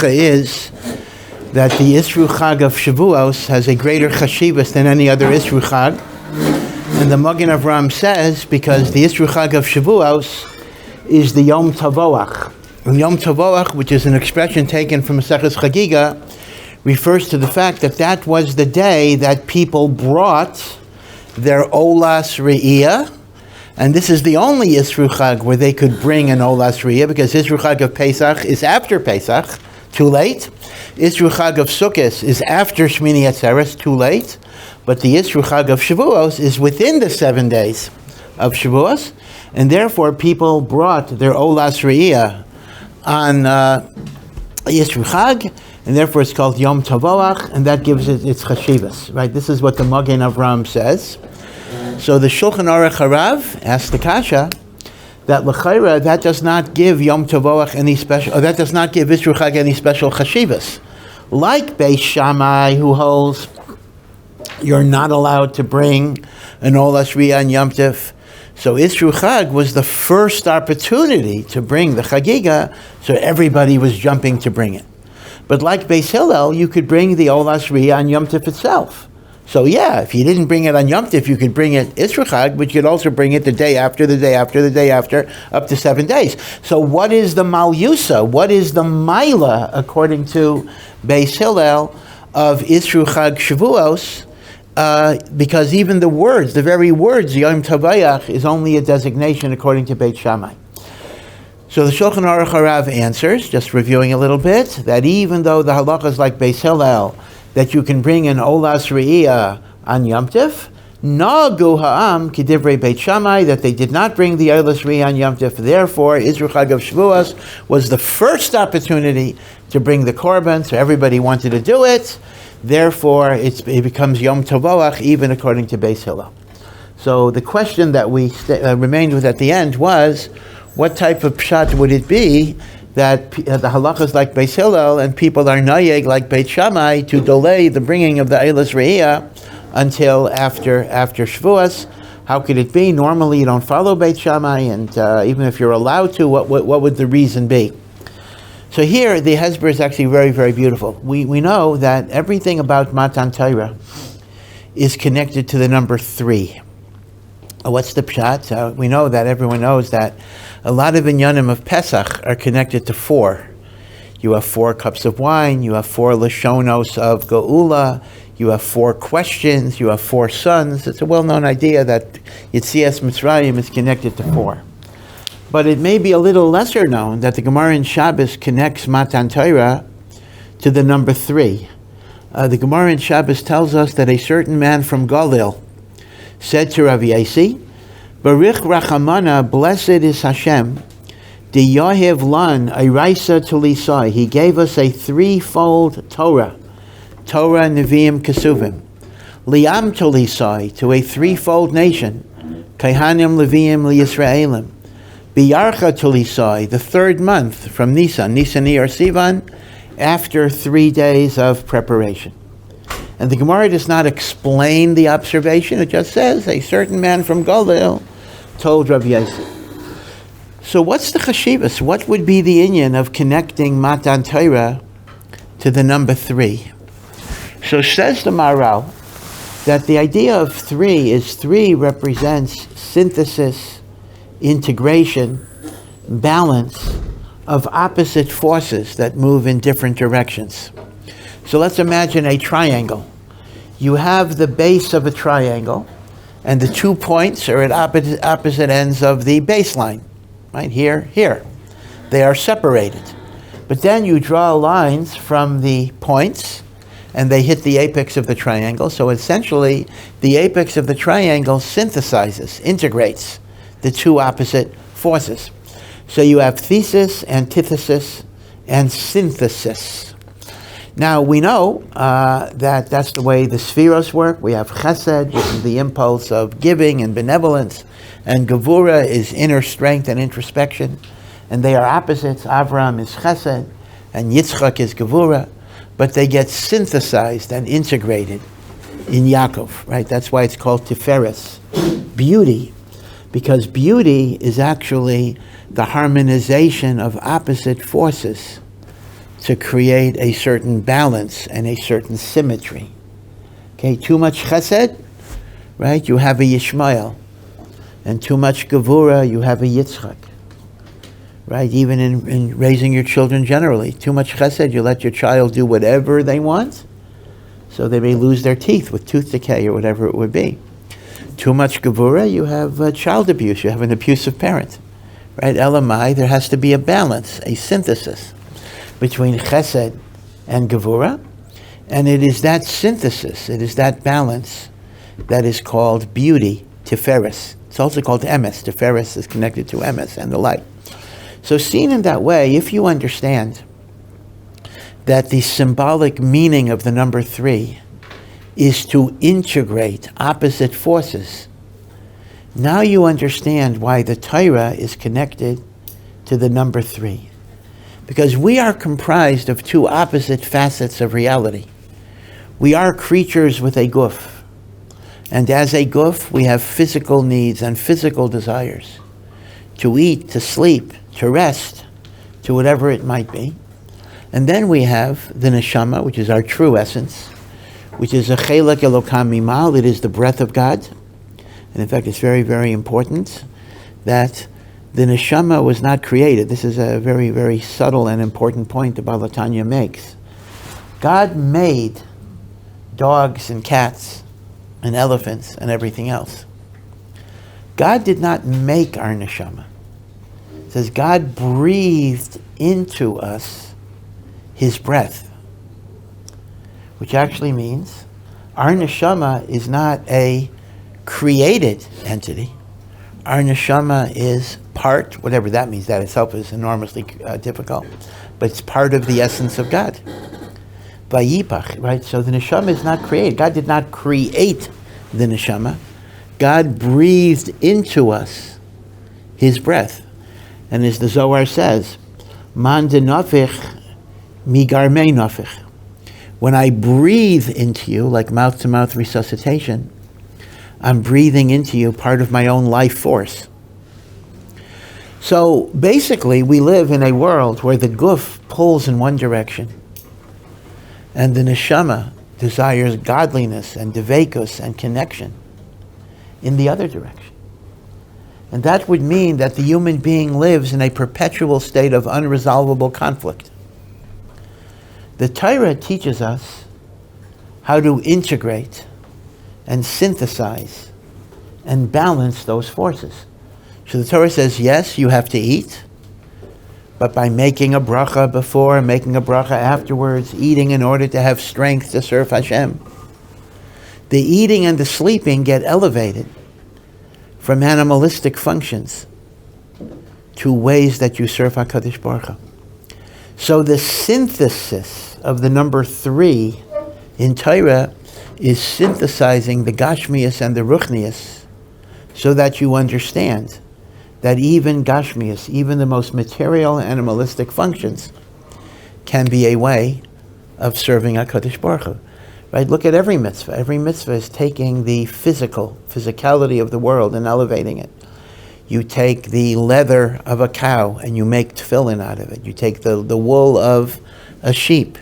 is that the Isru Chag of Shavuos has a greater chashivas than any other Isru Chag. And the Magen Avraham says because the Isru Chag of Shavuos is the Yom Tov. And Yom Tov, which is an expression taken from Maseches Chagiga, refers to the fact that that was the day that people brought their Olas Re'iyah. And this is the only Isru Chag where they could bring an Olas Re'iyah, because Isru Chag of Pesach is after Pesach, too late. Isru Chag of Sukkot is after Shmini Atzeres, too late. But the Isru Chag of Shavuos is within the 7 days of Shavuos, and therefore people brought their Olas Re'iyah on Isru Chag, and therefore it's called Yom Tov, and that gives it its chashivas. Right? This is what the Magen Avraham says. So the Shulchan Aruch Harav asks the kasha that l'chayra, that does not give Yom Tov any special, or that does not give Isru Chag any special chashivas. Like Beis Shammai, who holds you're not allowed to bring an Olas Re'iyah on Yom Tov. So Isru Chag was the first opportunity to bring the Chagiga, so everybody was jumping to bring it. But like Beis Hillel, you could bring the Olas Re'iyah on Yom Tov itself. So yeah, if you didn't bring it on Yom Tov, you could bring it Isru Chag, but you could also bring it the day after, the day after, the day after, up to 7 days. So what is the Malyusa? What is the Maila, according to Beis Hillel, of Isru Chag Shavuos? Because even the words, the very words, Yom Tov is only a designation according to Beit Shammai. So the Shulchan Aruch Harav answers, just reviewing a little bit, that even though the halacha is like Beis Hillel, that you can bring an Olas Re'iyah on Yom Tov, Nagu ha'am kidivrei Beit Shammai, that they did not bring the Olas Re'iyah on Yom Tov. Therefore, Isru Chag of Shavuos was the first opportunity to bring the korban, so everybody wanted to do it. Therefore, it becomes Yom Tov, even according to Beis Hillel. So the question that we remained with at the end was, what type of pshat would it be that the halacha is like Beis Hillel and people are nayeg like Beit Shammai to delay the bringing of the Olas Re'iyah until after Shavuos? How could it be? Normally you don't follow Beit Shammai, and even if you're allowed to, what would the reason be? So here the Hezbollah is actually very, very beautiful. We know that everything about Matan Torah is connected to the number 3. What's the pshat? We know that everyone knows that a lot of inyanim of Pesach are connected to 4. You have 4 cups of wine, you have 4 lashonos of Geula, you have 4 questions, you have 4 sons. It's a well-known idea that Yetzias Mitzrayim is connected to 4. But it may be a little lesser known that the Gemara in Shabbos connects Matan Torah to the number 3. The Gemara in Shabbos tells us that a certain man from Galil said to Rav Yasi, Baruch Rachamana, blessed is Hashem, the Yahiv Lan, Iraisa Tulisai. He gave us a 3-fold Torah, Nevi'im, Kesuvim. Liam Tulisai, to a 3-fold nation, Kaihanim, Leviim, Yisraelim. Biyarcha Tulisai, the 3rd month from Nisan, Iyar Sivan, after 3 days of preparation. And the Gemara does not explain the observation, it just says a certain man from Galil told Rav Yasi. So what's the chashivas? What would be the inyan of connecting Matan Torah to the number 3? So says the Maharal that the idea of 3 is 3 represents synthesis, integration, balance of opposite forces that move in different directions. So let's imagine a triangle. You have the base of a triangle, and the 2 points are at opposite ends of the baseline, right? Here. They are separated. But then you draw lines from the points, and they hit the apex of the triangle. So essentially, the apex of the triangle synthesizes, integrates the 2 opposite forces. So you have thesis, antithesis, and synthesis. Now we know that that's the way the spheros work. We have chesed, which is the impulse of giving and benevolence, and gevura is inner strength and introspection, and they are opposites. Avram is chesed, and Yitzchak is gevura, but they get synthesized and integrated in Yaakov, right? That's why it's called Tiferes, beauty, because beauty is actually the harmonization of opposite forces to create a certain balance and a certain symmetry. Okay, too much chesed, right? You have a Yishmael. And too much gevura, you have a Yitzchak. Right? Even in raising your children generally. Too much chesed, you let your child do whatever they want, so they may lose their teeth with tooth decay or whatever it would be. Too much gevura, you have child abuse. You have an abusive parent. Right? Elamai, there has to be a balance, a synthesis between chesed and gevura. And it is that synthesis, it is that balance that is called beauty, tiferes. It's also called emes. Tiferes is connected to emes and the light. So seen in that way, if you understand that the symbolic meaning of the number 3 is to integrate opposite forces, now you understand why the Torah is connected to the number 3. Because we are comprised of 2 opposite facets of reality. We are creatures with a guf. And as a guf, we have physical needs and physical desires. To eat, to sleep, to rest, to whatever it might be. And then we have the neshama, which is our true essence, which is a chelek elokam mimal. It is the breath of God. And in fact, it's very, very important that the neshama was not created. This is a very, very subtle and important point the Baal HaTanya makes. God made dogs and cats and elephants and everything else. God did not make our neshama. It says God breathed into us his breath, which actually means our neshama is not a created entity. Our neshama is part, whatever that means, that itself is enormously difficult, but it's part of the essence of God. Vayipach, right? So the neshama is not created. God did not create the neshama. God breathed into us his breath. And as the Zohar says, man de nafich migarmei nafich. When I breathe into you, like mouth-to-mouth resuscitation, I'm breathing into you part of my own life force. So basically, we live in a world where the guf pulls in one direction, and the neshama desires godliness and devekus and connection in the other direction. And that would mean that the human being lives in a perpetual state of unresolvable conflict. The Torah teaches us how to integrate and synthesize and balance those forces. So the Torah says, yes, you have to eat, but by making a bracha before, making a bracha afterwards, eating in order to have strength to serve Hashem. The eating and the sleeping get elevated from animalistic functions to ways that you serve HaKadosh Baruch Hu. So the synthesis of the number 3 in Torah is synthesizing the Gashmias and the Ruchnias so that you understand that even Gashmias, even the most material animalistic functions, can be a way of serving HaKadosh Baruch Hu. Right? Look at every mitzvah. Every mitzvah is taking the physicality of the world and elevating it. You take the leather of a cow and you make tefillin out of it. You take the wool of a sheep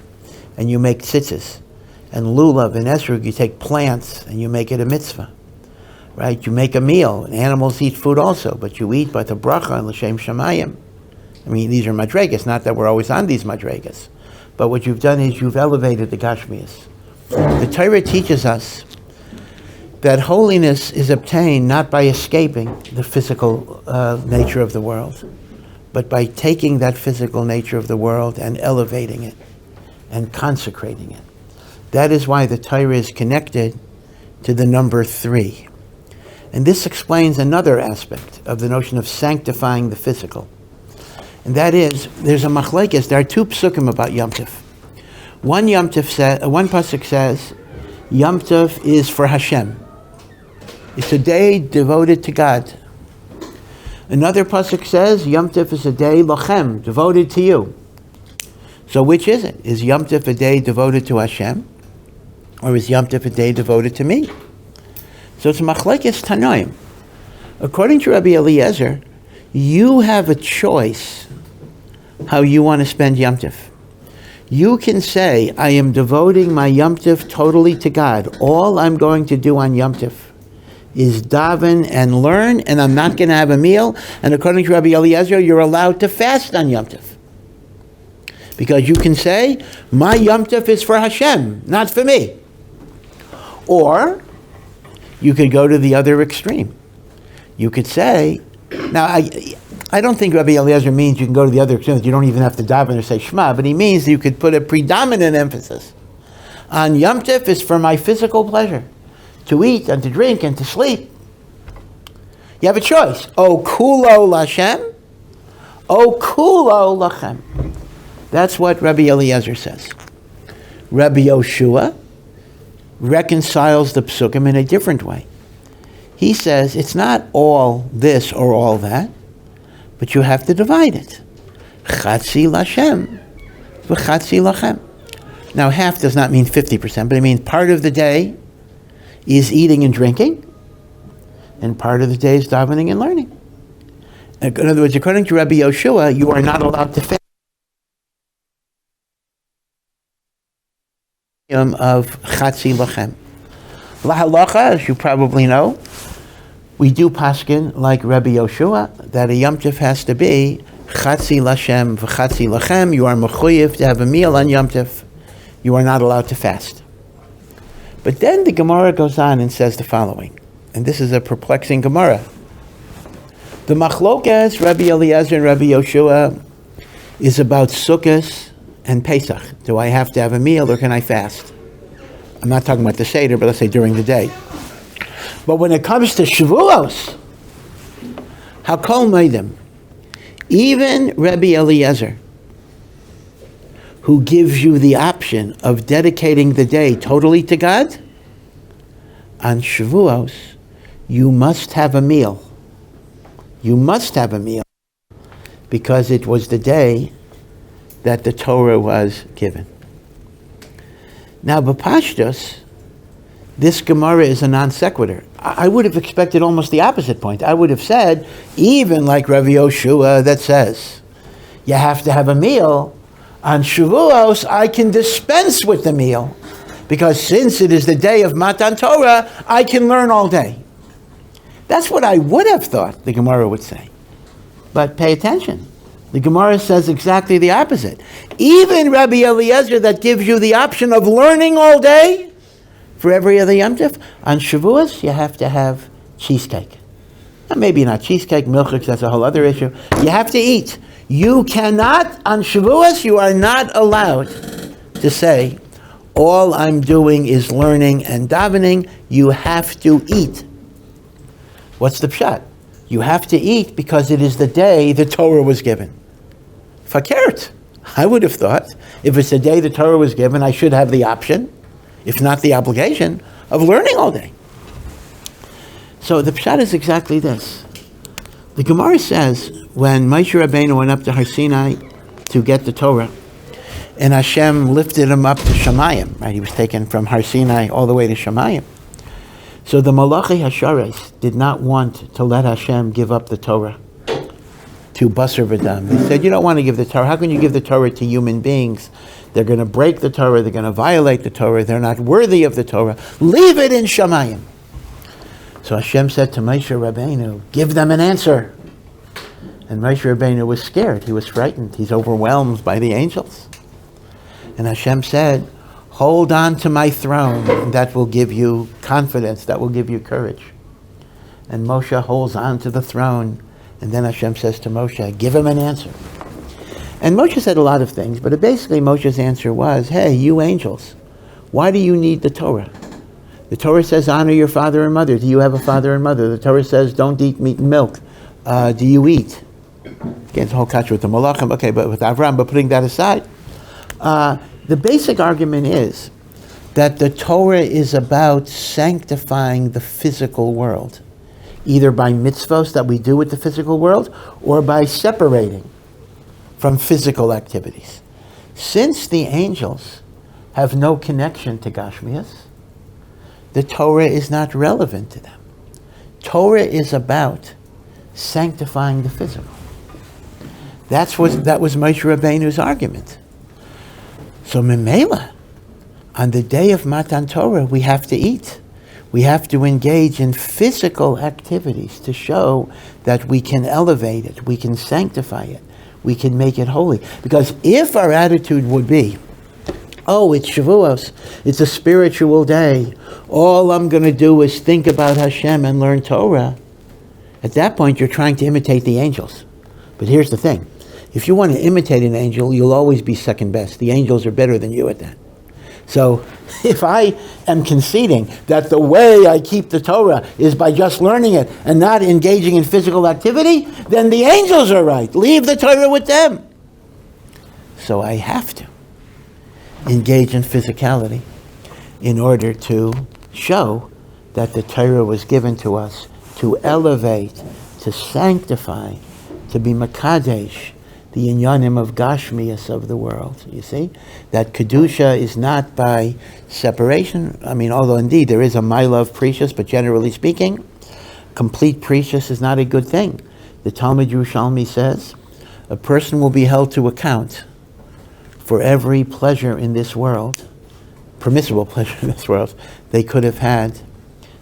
and you make tzitzis. And lulav and esrog, you take plants and you make it a mitzvah. Right? You make a meal. And animals eat food also, but you eat by the bracha and l'shem shamayim. I mean, these are madregas, not that we're always on these madregas. But what you've done is you've elevated the gashmias. The Torah teaches us that holiness is obtained not by escaping the physical nature of the world, but by taking that physical nature of the world and elevating it and consecrating it. That is why the Torah is connected to the number 3. And this explains another aspect of the notion of sanctifying the physical. And that is, there's a machlekes, there are 2 psukim about Yom Tov. One pasuk says, Yom Tov is for Hashem. It's a day devoted to God. Another pasuk says, Yom Tov is a day lachem, devoted to you. So which is it? Is Yom Tov a day devoted to Hashem? Or is Yom Tov a day devoted to me? So it's machlekes tanoim. According to Rabbi Eliezer, you have a choice how you want to spend Yom Tov. You can say, I am devoting my Yom Tov totally to God. All I'm going to do on Yom Tov is daven and learn, and I'm not going to have a meal. And according to Rabbi Eliezer, you're allowed to fast on Yom Tov. Because you can say, my Yom Tov is for Hashem, not for me. Or you could go to the other extreme. You could say, now I don't think Rabbi Eliezer means you can go to the other extreme, that you don't even have to daven or say Shema, but he means you could put a predominant emphasis on Yom Tov is for my physical pleasure, to eat and to drink and to sleep. You have a choice. O kulo lashem, o kulo lachem. That's what Rabbi Eliezer says. Rabbi Yoshua reconciles the psukim in a different way. He says it's not all this or all that, but you have to divide it. Chatzi lashem, v'chatzi lachem. Now, half does not mean 50%, but it means part of the day is eating and drinking, and part of the day is davening and learning. In other words, according to Rabbi Yoshua, you are not allowed to fast of Chatzi Lachem. La halacha, as you probably know, we do paskin like Rabbi Yoshua, that a Yom Tov has to be Chatzi Lashem v'Chatzi Lachem. You are mechuyev to have a meal on Yom Tov. You are not allowed to fast. But then the Gemara goes on and says the following, and this is a perplexing Gemara. The machlokas, Rabbi Eliezer and Rabbi Yoshua, is about Sukkos and Pesach. Do I have to have a meal or can I fast? I'm not talking about the Seder, but let's say during the day. But when it comes to Shavuos, Hakol Meidim, even Rabbi Eliezer, who gives you the option of dedicating the day totally to God, on Shavuos, you must have a meal. You must have a meal because it was the day that the Torah was given. Now, b'pashtus, this Gemara is a non sequitur. I would have expected almost the opposite point. I would have said, even like Rabbi Yoshua that says, you have to have a meal, on Shavuos, I can dispense with the meal, because since it is the day of Matan Torah, I can learn all day. That's what I would have thought the Gemara would say. But pay attention. The Gemara says exactly the opposite. Even Rabbi Eliezer that gives you the option of learning all day for every other Yom Tov, on Shavuos, you have to have cheesecake. Now, maybe not cheesecake, milchiks, that's a whole other issue. You have to eat. You cannot, on Shavuos, you are not allowed to say, all I'm doing is learning and davening. You have to eat. What's the pshat? You have to eat because it is the day the Torah was given. Fakert. I would have thought, if it's the day the Torah was given, I should have the option, if not the obligation, of learning all day. So the pshat is exactly this. The Gemara says, when Moshe Rabbeinu went up to Har Sinai to get the Torah, and Hashem lifted him up to Shemayim, right? He was taken from Har Sinai all the way to Shemayim. So the Malachi Hashares did not want to let Hashem give up the Torah to Basar V'Dam. They said, you don't want to give the Torah. How can you give the Torah to human beings? They're going to break the Torah. They're going to violate the Torah. They're not worthy of the Torah. Leave it in Shemayim. So Hashem said to Moshe Rabbeinu, give them an answer. And Moshe Rabbeinu was scared. He was frightened. He's overwhelmed by the angels. And Hashem said, hold on to my throne, and that will give you confidence, that will give you courage. And Moshe holds on to the throne, and then Hashem says to Moshe, give him an answer. And Moshe said a lot of things, but basically Moshe's answer was, hey, you angels, why do you need the Torah? The Torah says, honor your father and mother. Do you have a father and mother? The Torah says, don't eat meat and milk. Do you eat? Again, it's a whole catch with the Malachim, okay, but with Avram, but putting that aside, the basic argument is that the Torah is about sanctifying the physical world, either by mitzvos that we do with the physical world, or by separating from physical activities. Since the angels have no connection to Gashmias, the Torah is not relevant to them. Torah is about sanctifying the physical. That was Moshe Rabbeinu's argument. So Memela, on the day of Matan Torah, we have to eat. We have to engage in physical activities to show that we can elevate it, we can sanctify it, we can make it holy. Because if our attitude would be, oh, it's Shavuos, it's a spiritual day, all I'm going to do is think about Hashem and learn Torah, at that point you're trying to imitate the angels. But here's the thing. If you want to imitate an angel, you'll always be second best. The angels are better than you at that. So if I am conceding that the way I keep the Torah is by just learning it and not engaging in physical activity, then the angels are right. Leave the Torah with them. So I have to engage in physicality in order to show that the Torah was given to us to elevate, to sanctify, to be makadesh, the inyanim of Gashmias of the world. You see? That Kedusha is not by separation. I mean, although indeed there is a Maila of Precious, but generally speaking, complete Precious is not a good thing. The Talmud Yerushalmi says, a person will be held to account for every pleasure in this world, permissible pleasure in this world, they could have had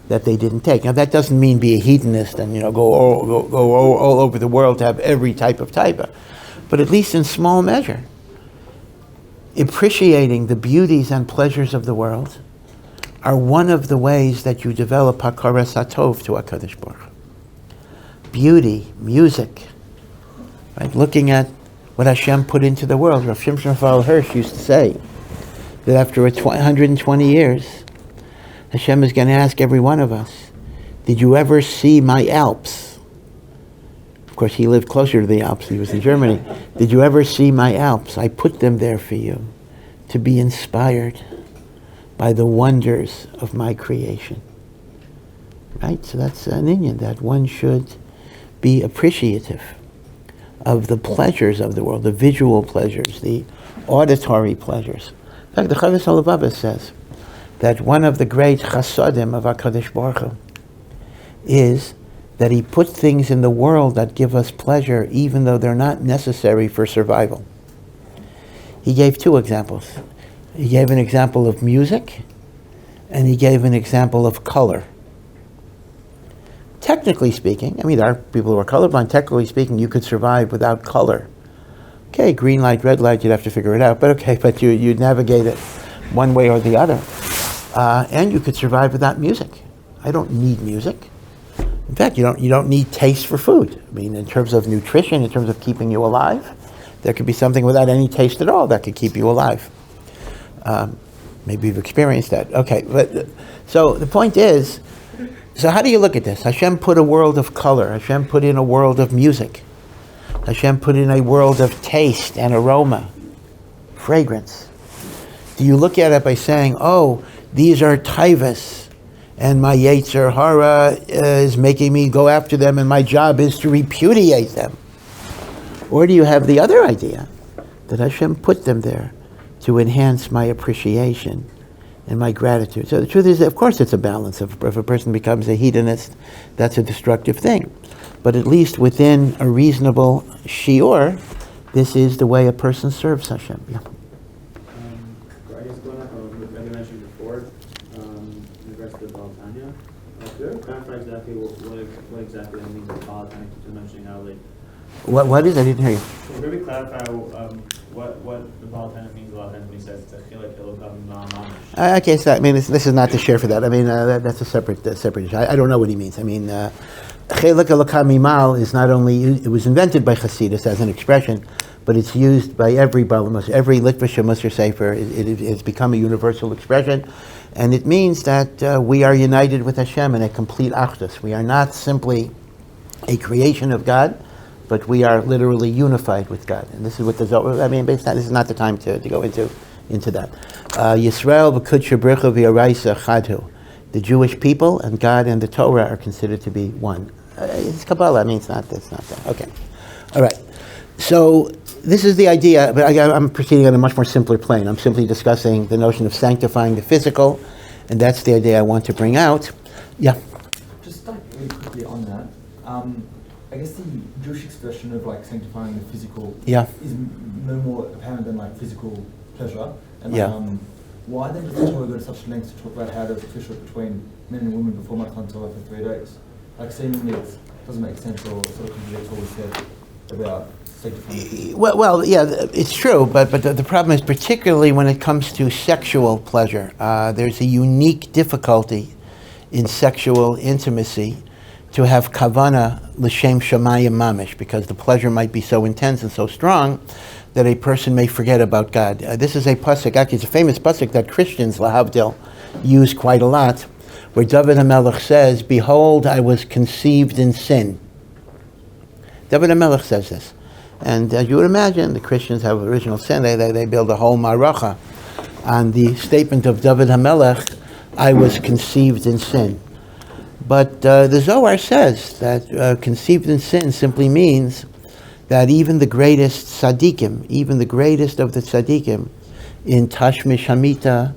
that they didn't take. Now that doesn't mean be a hedonist and go all over the world to have every type of taiva. But at least in small measure, appreciating the beauties and pleasures of the world are one of the ways that you develop hakaras hatov to HaKadosh Baruch Hu. Beauty, music, right? Looking at what Hashem put into the world. Rav Shimshon Raphael Hirsch used to say that after 120 years, Hashem is going to ask every one of us, did you ever see my Alps? Of course, he lived closer to the Alps. He was in Germany. Did you ever see my Alps? I put them there for you to be inspired by the wonders of my creation. Right? So that's an inyan, that one should be appreciative of the pleasures of the world, the visual pleasures, the auditory pleasures. In fact, the Chavos HaLevavos says that one of the great chasadim of HaKadosh Baruch Hu is that he put things in the world that give us pleasure even though they're not necessary for survival. He gave two examples. He gave an example of music, and he gave an example of color. Technically speaking, I mean, there are people who are colorblind. Technically speaking, you could survive without color. Okay, green light, red light, you'd have to figure it out, but okay, but you'd navigate it one way or the other. And you could survive without music. I don't need music. In fact, you don't need taste for food. I mean, in terms of nutrition, in terms of keeping you alive, there could be something without any taste at all that could keep you alive. Maybe you've experienced that. Okay, but so the point is, so how do you look at this? Hashem put a world of color. Hashem put in a world of music. Hashem put in a world of taste and aroma, fragrance. Do you look at it by saying, oh, these are taivas, and my Yetzer Hara is making me go after them, and my job is to repudiate them? Or do you have the other idea, that Hashem put them there to enhance my appreciation and my gratitude? So the truth is, of course it's a balance. If a person becomes a hedonist, that's a destructive thing. But at least within a reasonable shiur, this is the way a person serves Hashem. Yeah. I guess going up on what you mentioned before, in regards to the Baal Tanya, do you ever clarify exactly what exactly that means with Baal Tanya? You're mentioning how What is? I didn't hear you. So maybe clarify what the Baal Tanya means a lot of times when he says it's a chilek elokam ma'amash. Okay, so I mean, this is not to share for that. I mean, that's a separate issue. I don't know what he means. I mean, chilek elokam mimal is not only, it was invented by Hasidus as an expression, but it's used by every Baal Musar, every Litvish Musar Sefer. It's become a universal expression, and it means that we are united with Hashem in a complete achdus. We are not simply a creation of God, but we are literally unified with God. And this is what the Zohar, I mean, this is not the time to go into that. Yisrael v'kudsha bricha v'yaraisa chadhu. The Jewish people and God and the Torah are considered to be one. It's Kabbalah, I mean, it's not that. Okay. All right. So this is the idea, but I'm proceeding on a much more simpler plane. I'm simply discussing the notion of sanctifying the physical, and that's the idea I want to bring out. Yeah? Just really quickly on that. I guess the Jewish expression of sanctifying the physical is no more apparent than physical pleasure, And Yeah. why then does the Torah go to such lengths to talk about how there's official between men and women before Matan Torah for 3 days? Like seemingly it doesn't make sense or sort of contradicts what we said about sanctifying. Well, yeah, it's true, but the problem is particularly when it comes to sexual pleasure. There's a unique difficulty in sexual intimacy to have kavana l'shem shamayim mamish, because the pleasure might be so intense and so strong that a person may forget about God. This is a pasuk, actually it's a famous pasuk that Christians, lahavdil, use quite a lot, where David HaMelech says, "Behold, I was conceived in sin." David HaMelech says this. And as you would imagine, the Christians have original sin. They build a whole maracha on the statement of David HaMelech, "I was conceived in sin." But the Zohar says that conceived in sin simply means that even the greatest tzaddikim, even the greatest of the tzaddikim, in Tashmish Hamita,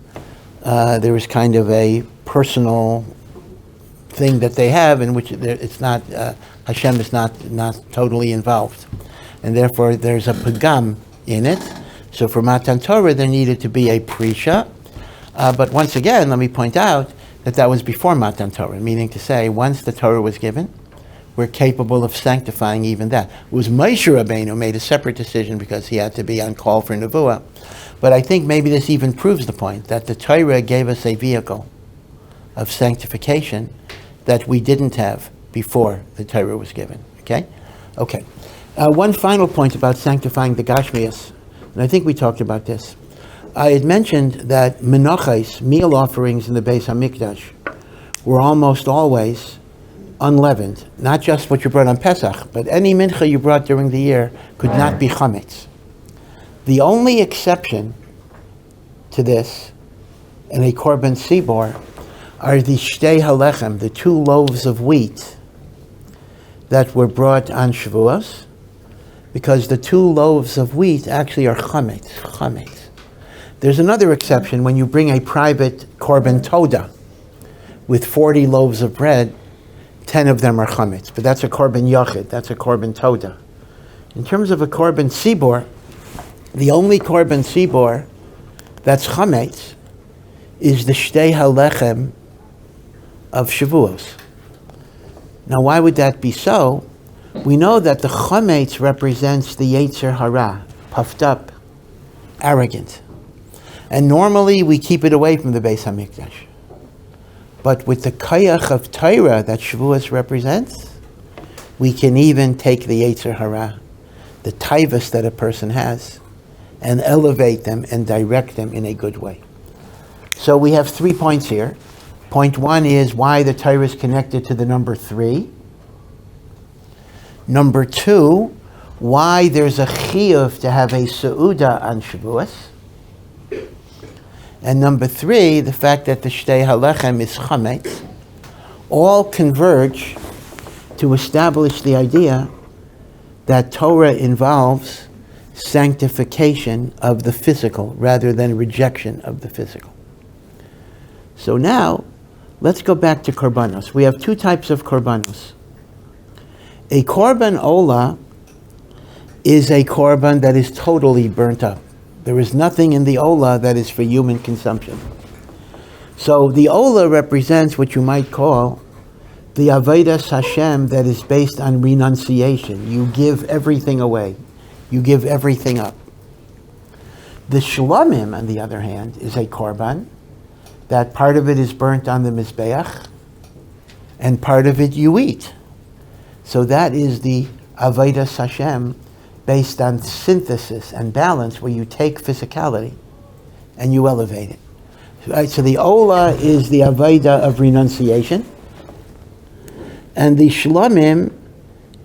there is kind of a personal thing that they have in which it's not, Hashem is not totally involved. And therefore there's a pagam in it. So for Matan Torah there needed to be a prisha. But once again, let me point out that was before Matan Torah, meaning to say once the Torah was given, we're capable of sanctifying even that. It was Moshe Rabbeinu who made a separate decision because he had to be on call for Nevuah. But I think maybe this even proves the point that the Torah gave us a vehicle of sanctification that we didn't have before the Torah was given. Okay? Okay. One final point about sanctifying the Gashmias, and I think we talked about this. I had mentioned that menachos, meal offerings in the Beis HaMikdash, were almost always unleavened. Not just what you brought on Pesach, but any mincha you brought during the year could not be chametz. The only exception to this in a korban sibor are the shtei halechem, the 2 loaves of wheat that were brought on Shavuos, because the 2 loaves of wheat actually are chametz. There's another exception when you bring a private korban toda with 40 loaves of bread, 10 of them are chametz, but that's a korban yachid, that's a korban toda. In terms of a korban sibor, the only korban sibor that's chametz is the shtei halechem of Shavuos. Now, why would that be so? We know that the chametz represents the yetzer hara, puffed up, arrogant. And normally we keep it away from the Beis HaMikdash. But with the kayach of Torah that Shavuos represents, we can even take the yetzer hara, the taivas that a person has, and elevate them and direct them in a good way. So we have 3 points here. Point 1 is why the Torah is connected to the number 3. Number 2, why there's a chiyuv to have a seuda on Shavuos. And number 3, the fact that the shtei halechem is chametz, all converge to establish the idea that Torah involves sanctification of the physical rather than rejection of the physical. So now, let's go back to Korbanos. We have 2 types of Korbanos. A Korban Ola is a Korban that is totally burnt up. There is nothing in the Ola that is for human consumption. So the Ola represents what you might call the Avodas Hashem that is based on renunciation. You give everything away. You give everything up. The Shlomim, on the other hand, is a Korban that part of it is burnt on the Mizbeach and part of it you eat. So that is the Avodas Hashem based on synthesis and balance, where you take physicality and you elevate it. Right, so the Ola is the Avodah of renunciation, and the Shlomim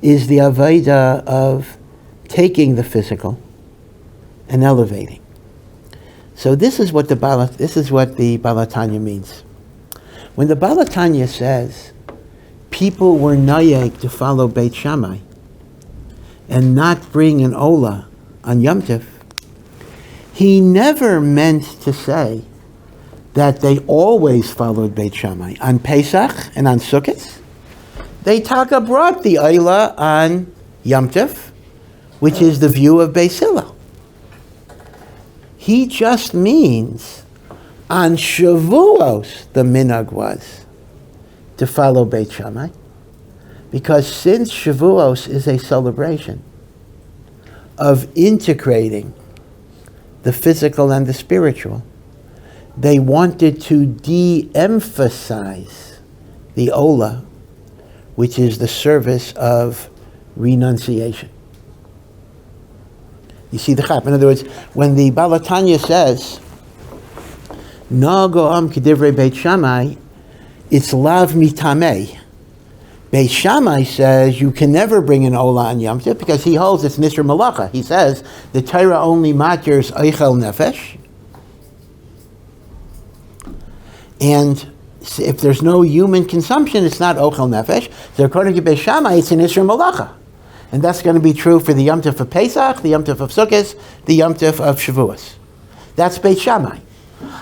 is the Avodah of taking the physical and elevating. So this is what the Balatanya means. When the Balatanya says people were nayek to follow Beit Shammai and not bring an Ola on Yom Tov, he never meant to say that they always followed Beit Shammai. On Pesach and on Sukkot, they taka brought the Ola on Yom Tov, which is the view of Beis Hillel. He just means on Shavuos the minhag was to follow Beit Shammai, because since Shavuos is a celebration of integrating the physical and the spiritual, they wanted to de-emphasize the Ola, which is the service of renunciation. You see the chap. In other words, when the Balatanya says, Na go'am k'divrei Beit Shammai, it's lav mitamei. Beit Shammai says you can never bring an Ola on Yom Tov because he holds it's Nisr Malacha. He says the Torah only maters Eichel Nefesh. And if there's no human consumption, it's not Ochel Nefesh. So according to Beit Shammai, it's an Isra Malacha. And that's going to be true for the Yom Tov of Pesach, the Yom Tov of Sukkot, the Yom Tov of Shavuos. That's Beit Shammai.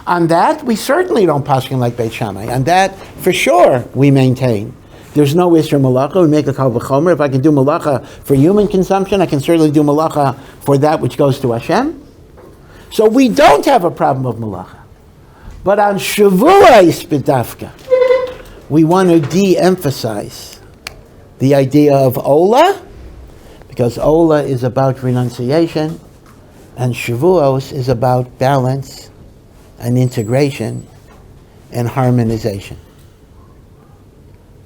On that, we certainly don't paskin like Beit Shammai. On that, for sure, we maintain. There's no Isra Malacha. We make a Kal V'chomer. If I can do Malacha for human consumption, I can certainly do Malacha for that which goes to Hashem. So we don't have a problem of Malacha. But on Shavuos B'dafka, we want to de-emphasize the idea of Ola, because Ola is about renunciation, and Shavuos is about balance and integration and harmonization.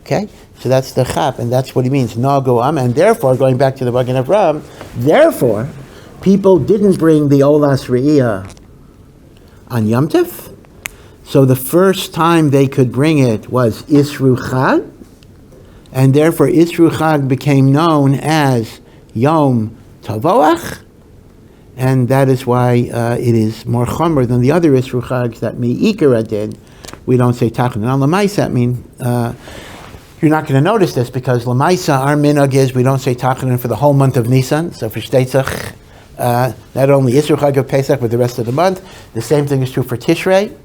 Okay? So that's the chap, and that's what he means, Nagoam, and therefore, going back to the Magen Avraham, therefore, people didn't bring the Olas Re'iyah on Yom Tov. So the first time they could bring it was Isru Chag, and therefore Isru Chag became known as Yom Tavoach, and that is why it is more chomer than the other Isru Chags that Mi'ikara did. We don't say Tachanun. Now Lamaisa, I mean, you're not going to notice this because Lamaisa, our minhag is we don't say Tachanun for the whole month of Nisan, so for Shteitzach, not only Isru Chag of Pesach, but the rest of the month. The same thing is true for Tishrei.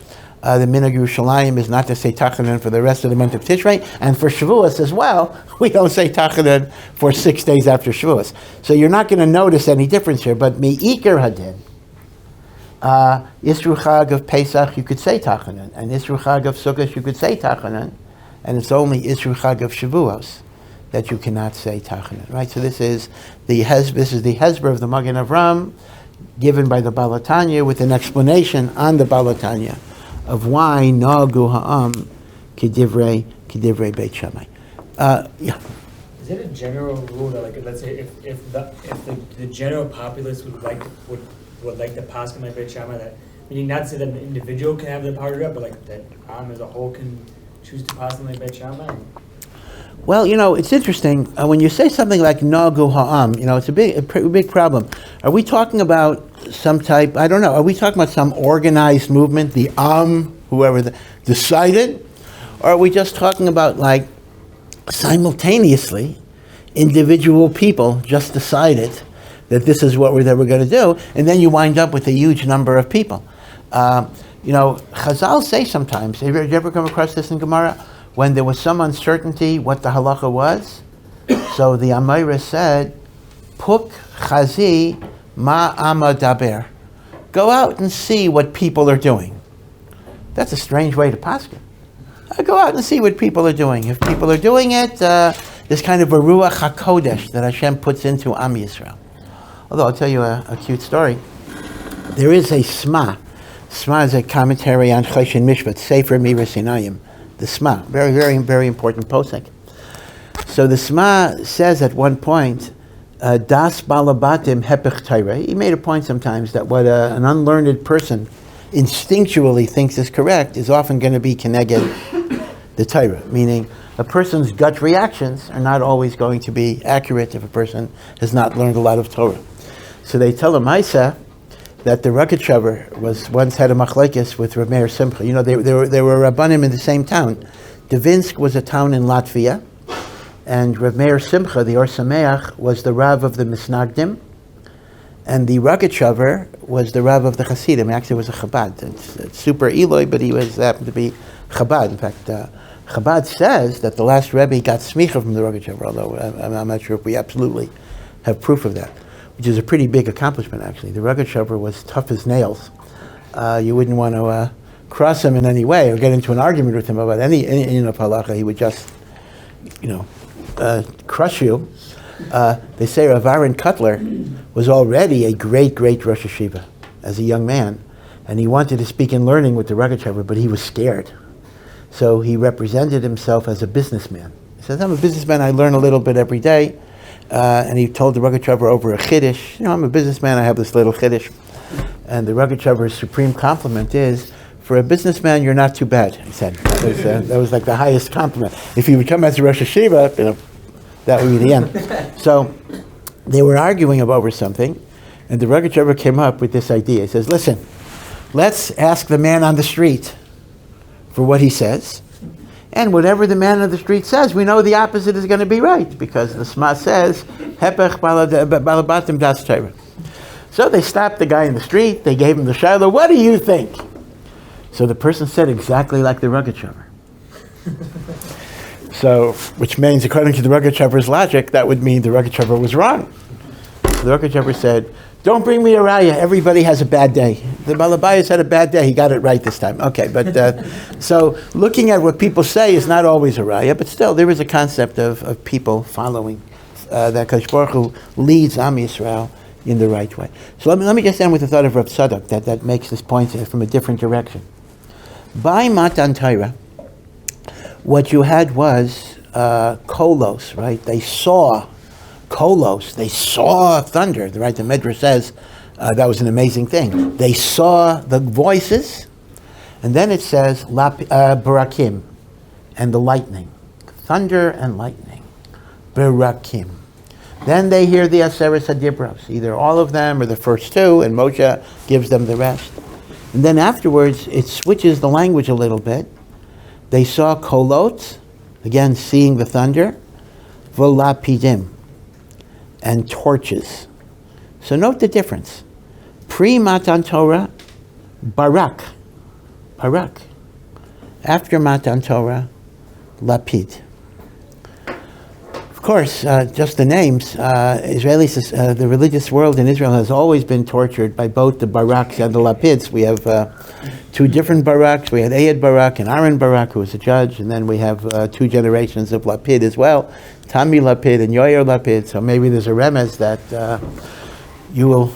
The minhag Yerushalayim is not to say Tachanun for the rest of the month of Tishrei, and for Shavuos as well, we don't say Tachanun for 6 days after Shavuos. So you're not going to notice any difference here, but Me'ikar Hadin, Isru Chag of Pesach, you could say Tachanun, and Isru Chag of Sukkot, you could say Tachanun, and it's only Isru Chag of Shavuos that you cannot say Tachanun, right? So this is the Hezbollah of the Magen Avraham, given by the Balatanya with an explanation on the Balatanya of why Nagu Ha'am K'divrei Beit Shammai. Yeah. Is it a general rule that, like, let's say, if the general populace would like to pass on Beit Shammai, that meaning not to say that an individual can have the power to do it, but like that Am as a whole can choose to pass on Beit Shammai? Well, it's interesting when you say something like Nagu Ha'am. It's a big problem. Are we talking about some type? I don't know. Are we talking about some organized movement, the whoever decided, or are we just talking about like simultaneously individual people just decided that this is what they were going to do, and then you wind up with a huge number of people? Chazal say sometimes. Have you ever come across this in Gemara? When there was some uncertainty what the halacha was, so the Amayra said, Puk chazi ma ama daber. Go out and see what people are doing. That's a strange way to paskin. Go out and see what people are doing. If people are doing it, there's kind of a ruach hakodesh that Hashem puts into Am Yisrael. Although I'll tell you a cute story. There is a Sma. Sma is a commentary on Choshen Mishpat, Sefer Mira Sinayim. The Sma, very, very, very important posek. So the Sma says at one point, Das balabatim hepech Torah. He made a point sometimes that what an unlearned person instinctually thinks is correct is often going to be keneged the Torah, meaning a person's gut reactions are not always going to be accurate if a person has not learned a lot of Torah. So they tell him, Maisa, that the Rogatchover once had a machlekes with Rav Meir Simcha. They were Rabbanim in the same town. Dvinsk was a town in Latvia, and Rav Meir Simcha, the Ohr Somayach, was the Rav of the Misnagdim, and the Rogatchover was the Rav of the Hasidim. Actually, it was a Chabad. It's super Eloi, but he happened to be Chabad. In fact, Chabad says that the last Rebbe got smicha from the Rogatchover, although I'm not sure if we absolutely have proof of that, which is a pretty big accomplishment, actually. The Rogatchover was tough as nails. You wouldn't want to cross him in any way or get into an argument with him about any halacha. He would just, crush you. They say Rav Aaron Cutler was already a great Rosh Yeshiva as a young man, and he wanted to speak in learning with the Rogatchover, but he was scared. So he represented himself as a businessman. He says, I'm a businessman, I learn a little bit every day. And he told the Rogatchover over a chiddush, I'm a businessman, I have this little chiddush. And the Rogatchover's supreme compliment is, for a businessman, you're not too bad, he said. That was like the highest compliment. If you would come as a Rosh Yeshiva, that would be the end. So they were arguing over something, and the Rogatchover came up with this idea. He says, listen, let's ask the man on the street for what he says, and whatever the man on the street says, we know the opposite is going to be right, because the Shema says, Hepech balabatim das Torah. So they stopped the guy in the street, they gave him the shiloh, what do you think? So the person said exactly like the Rogatchover. So, which means, according to the Rogatchover's logic, that would mean the Rogatchover was wrong. So the Rogatchover said, don't bring me a raya, everybody has a bad day. The Balabayas had a bad day, he got it right this time. Okay, but so looking at what people say is not always a raya, but still there is a concept of people following that Kadosh Baruch Hu leads Am Yisrael in the right way. So let me just end with the thought of Rav Tzadok that makes this point from a different direction. By Matan Torah, what you had was kolos, right? They saw kolos, they saw thunder, right? The Midrash says that was an amazing thing. They saw the voices, and then it says barakim, and the lightning. Thunder and lightning. Barakim. Then they hear the Aseret HaDibros, either all of them or the first two, and Moshe gives them the rest. And then afterwards, it switches the language a little bit. They saw kolot, again seeing the thunder, v'lapidim, and torches. So note the difference. Pre-Matan Torah, barak. After Matan Torah, lapid. Of course, just the names, Israelis, the religious world in Israel has always been tortured by both the baraks and the lapids. We have two different baraks. We had Ehud Barak and Aaron Barak, who was a judge, and then we have two generations of lapid as well, Tami Lapid and Yoyer Lapid. So maybe there's a remez that you will,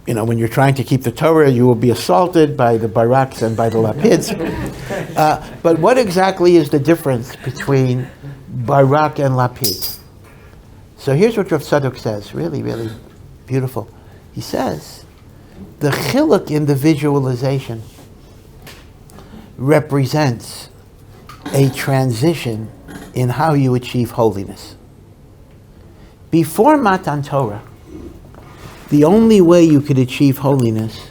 when you're trying to keep the Torah, you will be assaulted by the baraks and by the lapids. But what exactly is the difference between Barak and Lapid? So here's what Rav Tzadok says, really, really beautiful. He says, the chiluk in the visualization represents a transition in how you achieve holiness. Before Matan Torah, the only way you could achieve holiness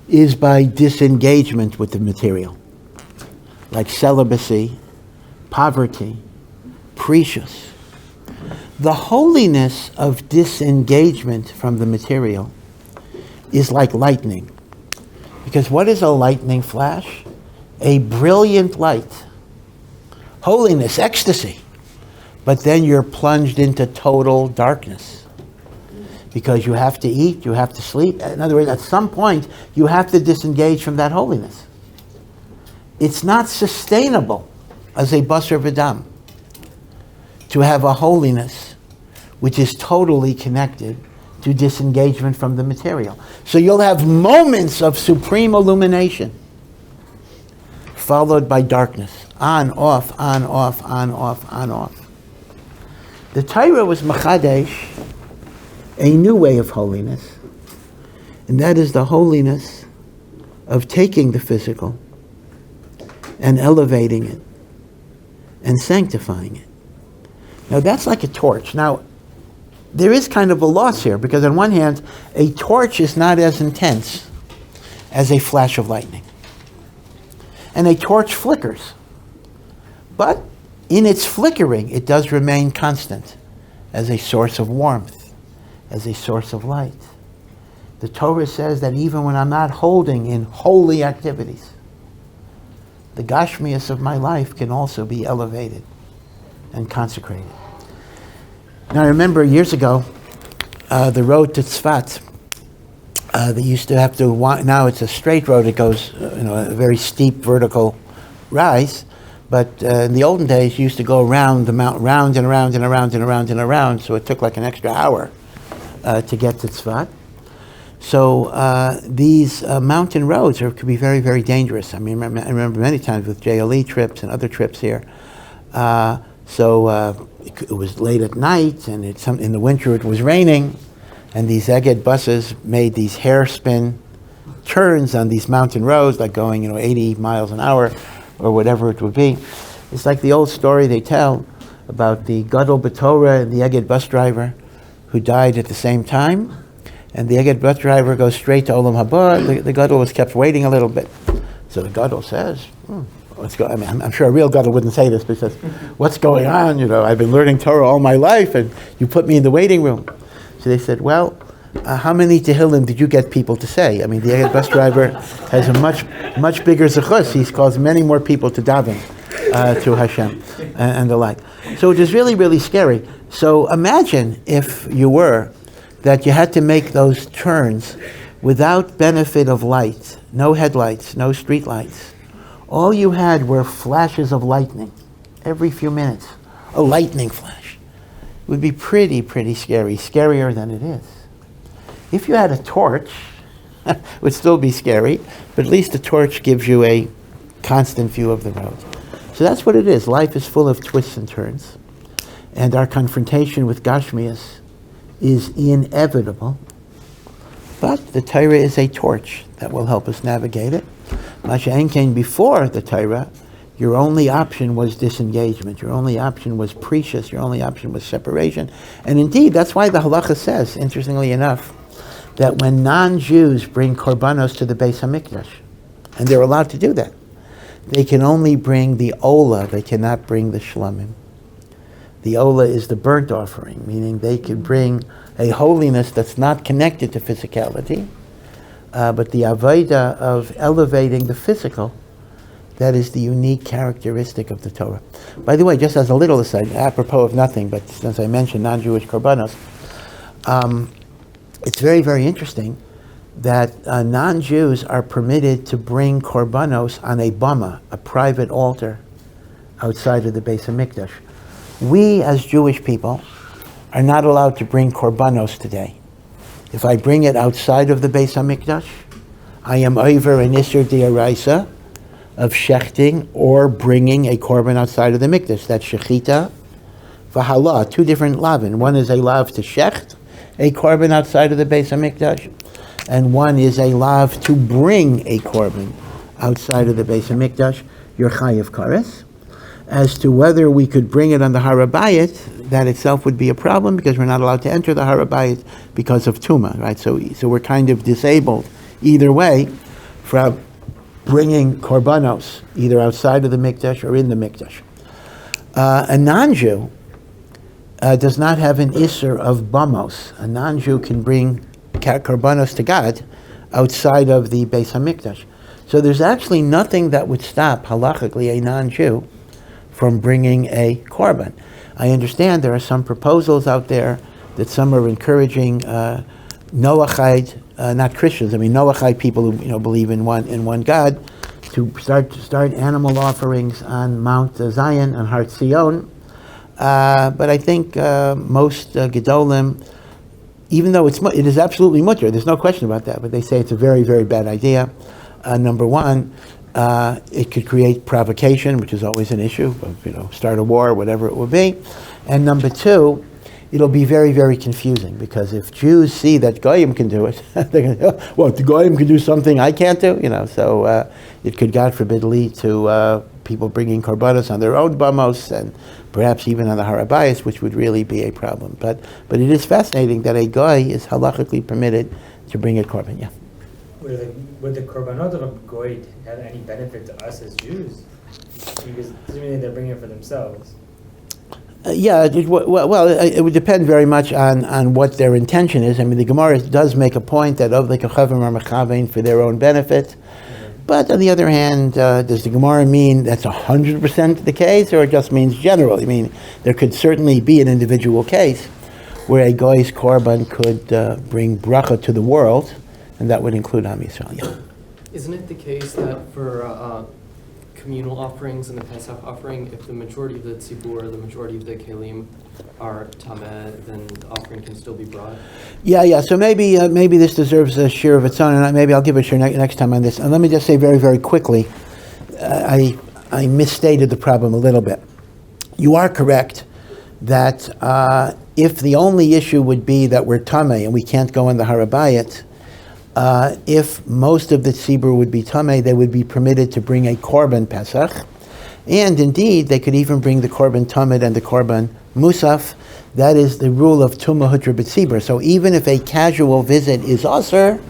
is by disengagement with the material, like celibacy, poverty, precious. The holiness of disengagement from the material is like lightning. Because what is a lightning flash? A brilliant light. Holiness, ecstasy. But then you're plunged into total darkness. Because you have to eat, you have to sleep. In other words, at some point, you have to disengage from that holiness. It's not sustainable as a basar v'dam to have a holiness which is totally connected to disengagement from the material. So you'll have moments of supreme illumination followed by darkness. On, off, on, off, on, off, on, off. The Torah was machadesh, a new way of holiness, and that is the holiness of taking the physical and elevating it and sanctifying it. Now that's like a torch. Now, there is kind of a loss here, because on one hand, a torch is not as intense as a flash of lightning. And a torch flickers. But in its flickering, it does remain constant as a source of warmth, as a source of light. The Torah says that even when I'm not holding in holy activities, the gashmias of my life can also be elevated and consecrated. Now I remember years ago, the road to Tzfat, They used to have to now it's a straight road. It goes, a very steep vertical rise. But in the olden days, you used to go around the mountain, round and around and around and around and around. So it took like an extra hour to get to Tzfat. So these mountain roads could be very, very dangerous. I remember many times with JLE trips and other trips here. It was late at night, and in the winter it was raining, and these Egged buses made these hairspin turns on these mountain roads, like going 80 miles an hour or whatever it would be. It's like the old story they tell about the Gadol B'Torah and the Egged bus driver who died at the same time. And the Egged bus driver goes straight to Olam Haba. The Gadol was kept waiting a little bit. So the Gadol says, let's go. I'm sure a real Gadol wouldn't say this, but he says, what's going on? I've been learning Torah all my life, and you put me in the waiting room. So they said, well, how many Tehillim did you get people to say? The Egged bus driver has a much bigger zechus. He's caused many more people to daven to Hashem and the like. So it is really, really scary. So imagine if you were that you had to make those turns without benefit of light, no headlights, no street lights. All you had were flashes of lightning every few minutes. A lightning flash. It would be pretty, pretty scary, scarier than it is. If you had a torch, it would still be scary, but at least the torch gives you a constant view of the road. So that's what it is. Life is full of twists and turns. And our confrontation with Gashmias is inevitable. But the Torah is a torch that will help us navigate it. Masha'en came before the Torah, your only option was disengagement. Your only option was precious. Your only option was separation. And indeed, that's why the halacha says, interestingly enough, that when non-Jews bring Korbanos to the Beis HaMikdash, and they're allowed to do that, they can only bring the Ola, they cannot bring the Shlamim. The Ola is the burnt offering, meaning they can bring a holiness that's not connected to physicality, but the Avodah of elevating the physical, that is the unique characteristic of the Torah. By the way, just as a little aside, apropos of nothing, but since I mentioned non-Jewish Korbanos, it's very, very interesting that non-Jews are permitted to bring Korbanos on a bama, a private altar, outside of the Beis HaMikdash. We, as Jewish people, are not allowed to bring Korbanos today. If I bring it outside of the Beis HaMikdash, I am over an Isser D'Oraisa of shechting or bringing a korban outside of the mikdash. That's shechita, v'hala, two different lavin. One is a lav to shecht, a korban outside of the Beis HaMikdash, and one is a lav to bring a korban outside of the Beis HaMikdash, your chayiv kares. As to whether we could bring it on the Harabayit, that itself would be a problem because we're not allowed to enter the Harabayit because of Tuma, right? So we're kind of disabled either way from bringing Korbanos, either outside of the Mikdash or in the Mikdash. A non-Jew does not have an Isser of Bamos. A non-Jew can bring Korbanos to God outside of the Beis HaMikdash. So there's actually nothing that would stop, halachically, a non-Jew from bringing a korban. I understand there are some proposals out there that some are encouraging Noachide, not Christians, Noachide people who believe in one God, to start animal offerings on Mount Zion, on Har Zion. But I think most Gedolim, even though it is absolutely mutter, there's no question about that, but they say it's a very, very bad idea. Number one, it could create provocation, which is always an issue, start a war, whatever it will be. And number two, it'll be very, very confusing, because if Jews see that Goyim can do it, they're going to go, well, the Goyim can do something I can't do, so it could, God forbid, lead to people bringing Korbanos on their own bamos, and perhaps even on the Harabayas, which would really be a problem. But it is fascinating that a Goy is halachically permitted to bring a Korban, yeah. Would the Korbanot of a Goy have any benefit to us as Jews? Because presumably they're bringing it for themselves. It would depend very much on what their intention is. The Gemara does make a point that of the Kachavim are mechavein for their own benefit. Mm-hmm. But on the other hand, does the Gemara mean that's 100% the case, or it just means generally? There could certainly be an individual case where a Goy's Korban could bring bracha to the world, and that would include Am Yisrael. Yeah. Isn't it the case that for communal offerings and the Pesach offering, if the majority of the tzibur, the majority of the kelim are tameh, then the offering can still be brought? Yeah. So maybe this deserves a share of its own, and maybe I'll give a share next time on this. And let me just say very, very quickly, I misstated the problem a little bit. You are correct that if the only issue would be that we're tameh and we can't go in the Harabayit, if most of the tzibur would be tameh, they would be permitted to bring a korban Pesach, and indeed they could even bring the korban tamid and the korban musaf. That is the rule of tumah hutra b'tzibur. So even if a casual visit is asur,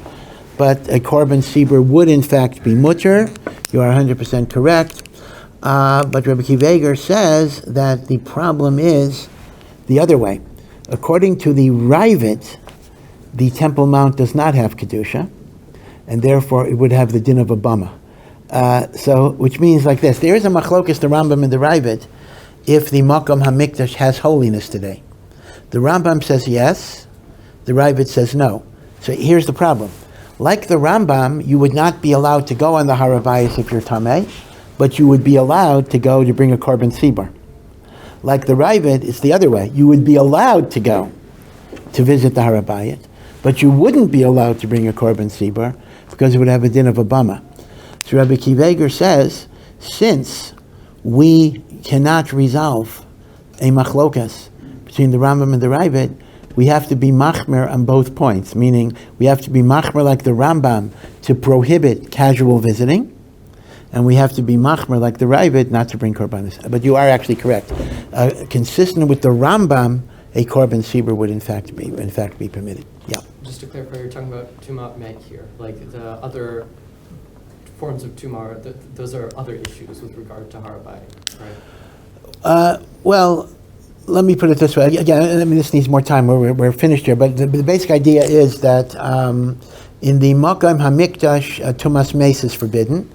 but a korban tzibur would in fact be mutter, you are 100% correct. But Rabbi Kiva says that the problem is the other way. According to the Ravid, the Temple Mount does not have Kedusha, and therefore it would have the din of a bama. Which means like this. There is a machlokas, the Rambam and the Ravid, if the Makom HaMikdash has holiness today. The Rambam says yes, the Ravid says no. So here's the problem. Like the Rambam, you would not be allowed to go on the Harabayis if you're Tameh, but you would be allowed to go to bring a korban tzibur. Like the Ravid, it's the other way. You would be allowed to go to visit the Harabayit, but you wouldn't be allowed to bring a korban tzibur because it would have a din of a bama. So Rabbi Kiva says, since we cannot resolve a machlokas between the Rambam and the Ravid, we have to be machmer on both points, meaning we have to be machmer like the Rambam to prohibit casual visiting, and we have to be machmer like the Ravid not to bring korbanos. But you are actually correct. Consistent with the Rambam, a korban tzibur would in fact be permitted. Yeah. Just to clarify, you're talking about tumah mek here, like the other forms of tumah. Those are other issues with regard to Harabayit, right? Well, let me put it this way. Again, I mean, this needs more time. We're finished here, but the basic idea is that in the Makom HaMikdash, tumas meis is forbidden.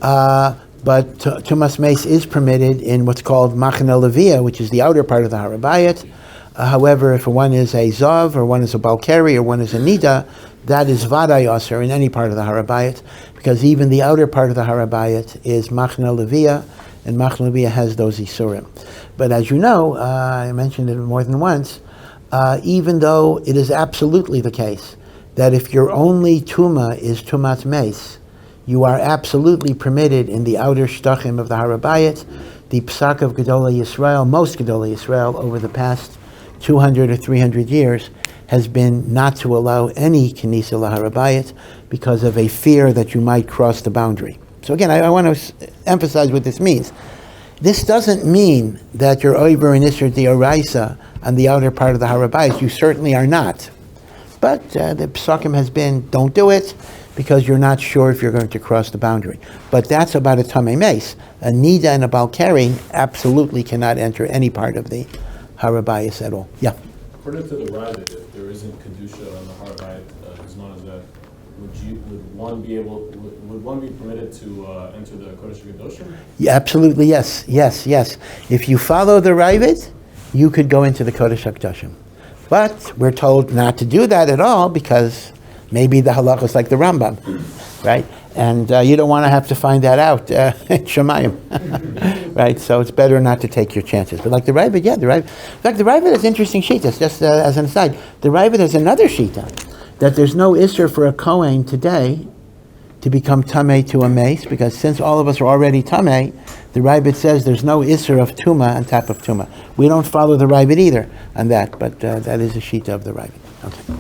But tumas meis is permitted in what's called Machane Levia, which is the outer part of the Harabayit. However, if one is a Zav, or one is a Balkari, or one is a Nida, that is Vaday Aser in any part of the Harabayit, because even the outer part of the Harabayit is Machane Levia, and Machane Levia has those Isurim. But as you know, I mentioned it more than once, even though it is absolutely the case that if your only Tuma is Tumat Meis, you are absolutely permitted in the outer Shtachim of the Harabayit. The Psak of Gedolei Yisrael, most Gedolei Yisrael, over the past 200 or 300 years, has been not to allow any Kenisa LaHarabayit because of a fear that you might cross the boundary. So again, I want to emphasize what this means. This doesn't mean that you're over in Isra D'Oraisa on the outer part of the Harabayit. You certainly are not. But the Psakim has been, don't do it, because you're not sure if you're going to cross the boundary. But that's about a Tamei Meis. A Nida and a Balkari absolutely cannot enter any part of the Harabayis at all. Yeah? According to the Ravid, if there isn't Kedusha on the Harabayit, as long as that, would one be permitted to enter the Kodesh HaKadoshim? Yeah, absolutely, yes. If you follow the Ravid, you could go into the Kodesh HaKadoshim. But we're told not to do that at all because maybe the halacha is like the Rambam, right? And you don't want to have to find that out in Shemayim, right? So it's better not to take your chances. But like the Ravid, the Ravid. In fact, the Ravid has interesting shitas. Just as an aside, the Ravid has another shita that there's no isser for a Kohen today to become tamei to a mace, because since all of us are already tamei, the Ravid says there's no isser of tuma on top of tuma. We don't follow the Ravid either on that, but that is a shita of the Ravid. Okay.